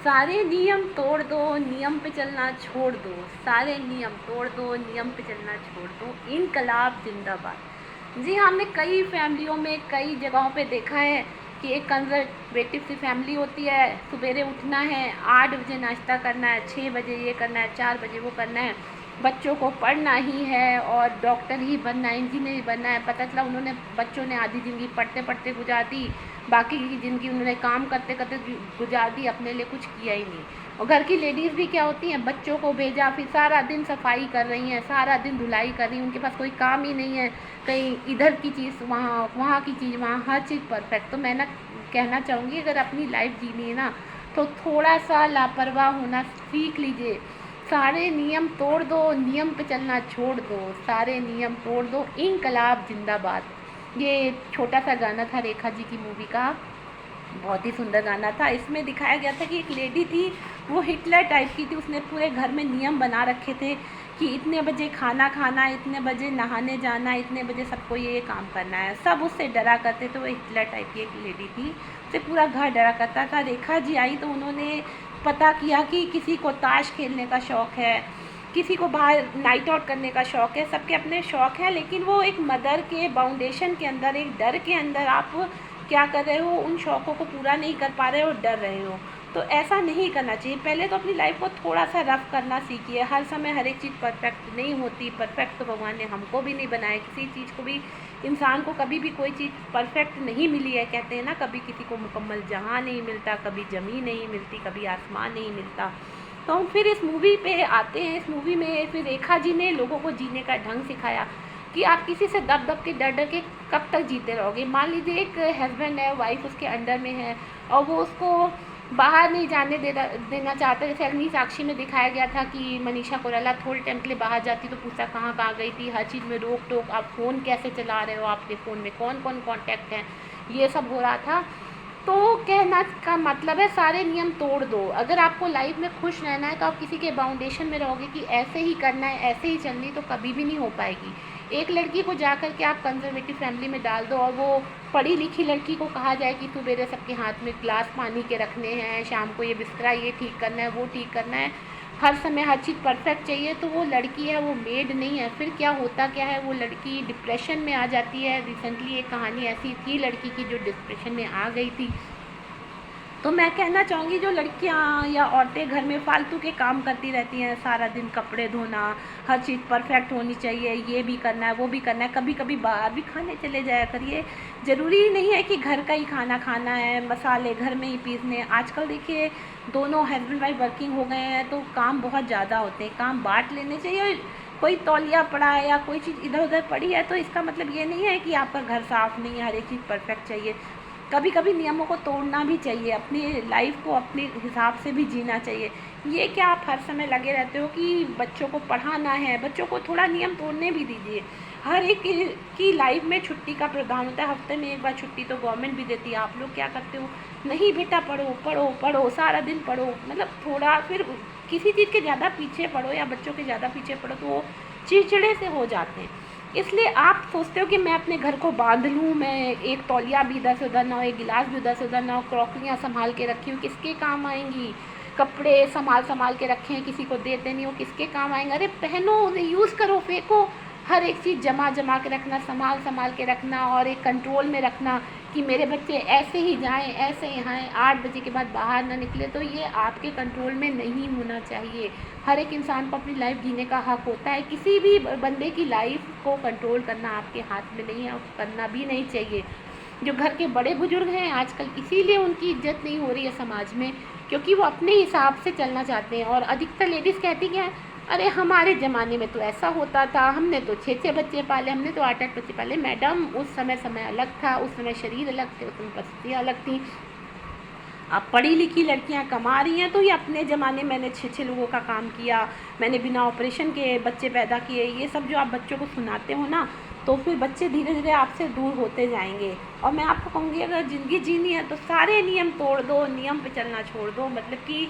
सारे नियम तोड़ दो, नियम पे चलना छोड़ दो। सारे नियम तोड़ दो, नियम पे चलना छोड़ दो। इनकलाब जिंदाबाद। जी हाँ, हमने कई फैमिलियों में कई जगहों पे देखा है कि एक कंजर्वेटिव सी फैमिली होती है। सवेरे उठना है, 8 बजे नाश्ता करना है, 6 बजे ये करना है, 4 बजे वो करना है, बच्चों को पढ़ना ही है और डॉक्टर ही बनना है, इंजीनियर ही बनना है। पता चला उन्होंने बच्चों ने आधी ज़िंदगी पढ़ते पढ़ते गुजार दी, बाकी की ज़िंदगी उन्होंने काम करते करते गुजार दी, अपने लिए कुछ किया ही नहीं। और घर की लेडीज़ भी क्या होती हैं, बच्चों को भेजा, फिर सारा दिन सफाई कर रही हैं, सारा दिन धुलाई कर रही हैं, उनके पास कोई काम ही नहीं है। कहीं इधर की चीज़ वहाँ, वहाँ की चीज़ वहाँ, हर चीज़ परफेक्ट। तो मैं ना कहना चाहूँगी, अगर अपनी लाइफ जीनी है ना तो थोड़ा सा लापरवाह होना सीख लीजिए। सारे नियम तोड़ दो, नियम पे चलना छोड़ दो। सारे नियम तोड़ दो, इनकलाब जिंदाबाद। ये छोटा सा गाना था रेखा जी की मूवी का, बहुत ही सुंदर गाना था। इसमें दिखाया गया था कि एक लेडी थी, वो हिटलर टाइप की थी। उसने पूरे घर में नियम बना रखे थे कि इतने बजे खाना खाना, इतने बजे नहाने जाना, इतने बजे सबको ये काम करना है। सब उससे डरा करते थे। वो हिटलर टाइप की एक लेडी थी, उससे पूरा घर डरा करता था। रेखा जी आई तो उन्होंने पता किया कि किसी को ताश खेलने का शौक़ है, किसी को बाहर नाइट आउट करने का शौक़ है, सबके अपने शौक़ हैं। लेकिन वो एक मदर के बाउंडेशन के अंदर, एक डर के अंदर आप क्या कर रहे हो, उन शौक़ों को पूरा नहीं कर पा रहे हो, डर रहे हो। तो ऐसा नहीं करना चाहिए। पहले तो अपनी लाइफ को थोड़ा सा रफ करना सीखिए। हर समय हर एक चीज़ परफेक्ट नहीं होती। परफेक्ट तो भगवान ने हमको भी नहीं बनाया, किसी चीज़ को भी, इंसान को कभी भी कोई चीज़ परफेक्ट नहीं मिली है। कहते हैं ना, कभी किसी को मुकम्मल जहां नहीं मिलता, कभी ज़मीन नहीं मिलती, कभी आसमान नहीं मिलता। तो हम फिर इस मूवी पे आते हैं। इस मूवी में फिर रेखा जी ने लोगों को जीने का ढंग सिखाया कि आप किसी से दब दब के, डर डर के कब तक जीते रहोगे। मान लीजिए एक हस्बैंड है, वाइफ उसके अंडर में है और वो उसको बाहर नहीं जाने देना चाहता। जैसे अग्नि साक्षी में दिखाया गया था कि मनीषा कोइराला थोड़े टाइम के लिए बाहर जाती तो पूछता कहाँ कहाँ गई थी, हर चीज़ में रोक टोक, आप फ़ोन कैसे चला रहे हो, आपके फ़ोन में कौन कौन कॉन्टैक्ट हैं, ये सब हो रहा था। तो कहना का मतलब है, सारे नियम तोड़ दो। अगर आपको लाइफ में खुश रहना है तो आप किसी के बाउंडेशन में रहोगे कि ऐसे ही करना है, ऐसे ही चलनी, तो कभी भी नहीं हो पाएगी। एक लड़की को जाकर के आप कंजर्वेटिव फैमिली में डाल दो और वो पढ़ी लिखी लड़की को कहा जाए कि तू मेरे सबके हाथ में गिलास पानी के रखने हैं, शाम को ये बिस्तरा ये ठीक करना है, वो ठीक करना है, हर समय हर चीज़ परफेक्ट चाहिए, तो वो लड़की है, वो मेड नहीं है। फिर क्या होता क्या है, वो लड़की डिप्रेशन में आ जाती है। रिसेंटली एक कहानी ऐसी थी लड़की की जो डिप्रेशन में आ गई थी। तो मैं कहना चाहूँगी, जो लड़कियाँ या औरतें घर में फालतू के काम करती रहती हैं, सारा दिन कपड़े धोना, हर चीज़ परफेक्ट होनी चाहिए, ये भी करना है वो भी करना है, कभी कभी बाहर भी खाने चले जाया करिए। ज़रूरी नहीं है कि घर का ही खाना खाना है, मसाले घर में ही पीसने। आजकल देखिए दोनों हस्बैंड वाइफ वर्किंग हो गए हैं तो काम बहुत ज़्यादा होते हैं, काम बांट लेने चाहिए। कोई तौलिया पड़ा है या कोई चीज़ इधर उधर पड़ी है तो इसका मतलब ये नहीं है कि आपका घर साफ़ नहीं है, हर एक चीज़ परफेक्ट चाहिए। कभी कभी नियमों को तोड़ना भी चाहिए, अपनी लाइफ को अपने हिसाब से भी जीना चाहिए। ये क्या आप हर समय लगे रहते हो कि बच्चों को पढ़ाना है, बच्चों को थोड़ा नियम तोड़ने भी दीजिए। हर एक की लाइफ में छुट्टी का प्रावधान होता है, हफ्ते में एक बार छुट्टी तो गवर्नमेंट भी देती है। आप लोग क्या करते हो, नहीं बेटा पढ़ो पढ़ो पढ़ो, सारा दिन पढ़ो, मतलब थोड़ा फिर किसी चीज़ के ज़्यादा पीछे पढ़ो या बच्चों के ज़्यादा पीछे पढ़ो तो वो चिड़चिड़े से हो जाते हैं। इसलिए आप सोचते हो कि मैं अपने घर को बांध लूँ, मैं एक तौलिया भी इधर से उधर ना हो, एक गिलास भी उधर से उधर ना हो, क्रॉकरियाँ संभाल के रखी हूँ, किसके काम आएंगी, कपड़े संभाल संभाल के रखे हैं, किसी को देते नहीं हो, किसके काम आएंगे। अरे पहनो, उन्हें यूज़ करो, फेंको। हर एक चीज़ जमा जमा के रखना, संभाल संभाल के रखना और एक कंट्रोल में रखना कि मेरे बच्चे ऐसे ही जाएं, ऐसे ही आएँ, 8 बजे के बाद बाहर ना निकले, तो ये आपके कंट्रोल में नहीं होना चाहिए। हर एक इंसान को अपनी लाइफ जीने का हक होता है, किसी भी बंदे की लाइफ को कंट्रोल करना आपके हाथ में नहीं है और करना भी नहीं चाहिए। जो घर के बड़े बुजुर्ग हैं आजकल इसीलिए उनकी इज्जत नहीं हो रही है समाज में, क्योंकि वो अपने हिसाब से चलना चाहते हैं। और अधिकतर लेडीज़ कहती क्या है, अरे हमारे ज़माने में तो ऐसा होता था, हमने तो 6-6 बच्चे पाले, हमने तो 8-8 बच्चे पाले। मैडम उस समय अलग था, उस समय शरीर अलग थे, उस समय परिस्थितियाँ अलग थी। अब पढ़ी लिखी लड़कियां कमा रही हैं तो ये अपने ज़माने मैंने 6-6 लोगों का काम किया, मैंने बिना ऑपरेशन के बच्चे पैदा किए, ये सब जो आप बच्चों को सुनाते हो ना, तो फिर बच्चे धीरे धीरे आपसे दूर होते जाएंगे। और मैं आपको कहूँगी, अगर ज़िंदगी जीनी है तो सारे नियम तोड़ दो, नियम पे चलना छोड़ दो। मतलब कि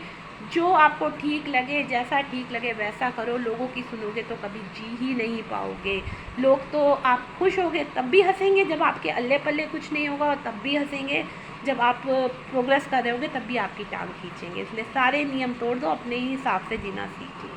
जो आपको ठीक लगे, जैसा ठीक लगे वैसा करो। लोगों की सुनोगे तो कभी जी ही नहीं पाओगे। लोग तो आप खुश होगे तब भी हंसेंगे, जब आपके अल्ले पल्ले कुछ नहीं होगा, और तब भी हंसेंगे जब आप प्रोग्रेस कर रहे होगे, तब भी आपकी टांग खींचेंगे। इसलिए सारे नियम तोड़ दो, अपने ही हिसाब से जीना सीखिए।